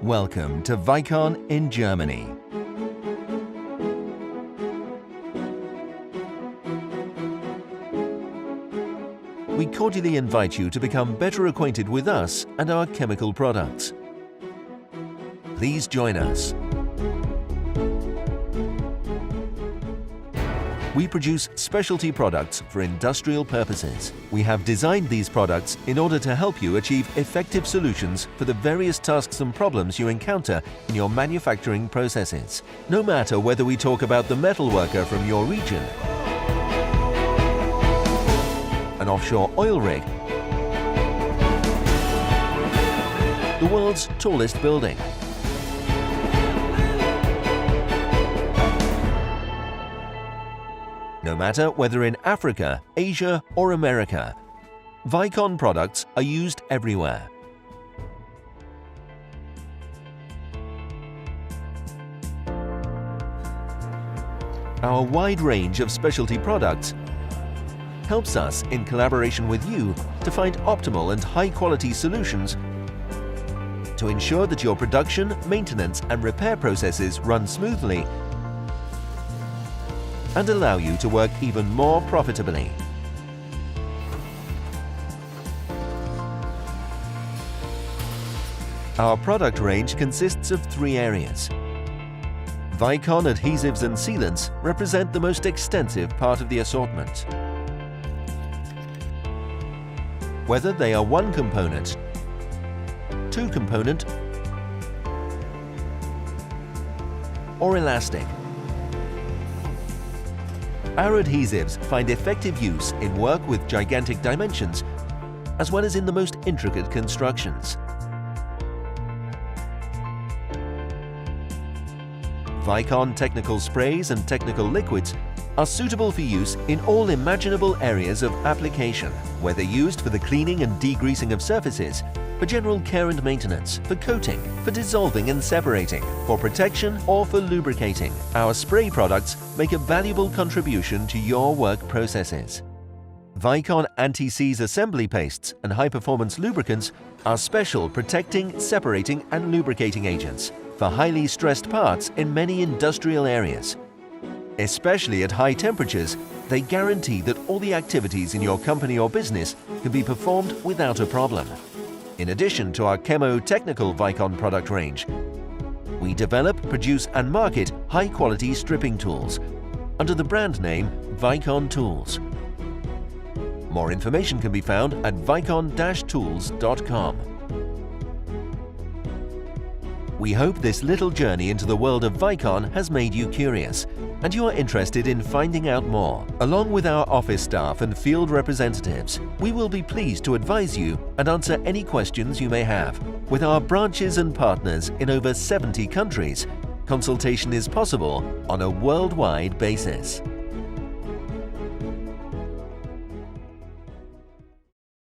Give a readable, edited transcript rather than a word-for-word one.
Welcome to Weicon in Germany. We cordially invite you to become better acquainted with us and our chemical products. Please join us. We produce specialty products for industrial purposes. We have designed these products in order to help you achieve effective solutions for the various tasks and problems you encounter in your manufacturing processes. No matter whether we talk about the metal worker from your region, an offshore oil rig, the world's tallest building, no matter whether in Africa, Asia or America, Weicon products are used everywhere. Our wide range of specialty products helps us, in collaboration with you, to find optimal and high-quality solutions to ensure that your production, maintenance and repair processes run smoothly and allow you to work even more profitably. Our product range consists of three areas. Weicon adhesives and sealants represent the most extensive part of the assortment. Whether they are one component, two component, or elastic, our adhesives find effective use in work with gigantic dimensions, as well as in the most intricate constructions. Weicon technical sprays and technical liquids are suitable for use in all imaginable areas of application, whether used for the cleaning and degreasing of surfaces, for general care and maintenance, for coating, for dissolving and separating, for protection or for lubricating. Our spray products make a valuable contribution to your work processes. Weicon anti-seize assembly pastes and high-performance lubricants are special protecting, separating and lubricating agents for highly stressed parts in many industrial areas. Especially at high temperatures, they guarantee that all the activities in your company or business can be performed without a problem. In addition to our chemo-technical Weicon product range, we develop, produce and market high-quality stripping tools under the brand name Weicon Tools. More information can be found at weicon-tools.com. We hope this little journey into the world of Weicon has made you curious and you are interested in finding out more. Along with our office staff and field representatives, we will be pleased to advise you and answer any questions you may have. With our branches and partners in over 70 countries, consultation is possible on a worldwide basis.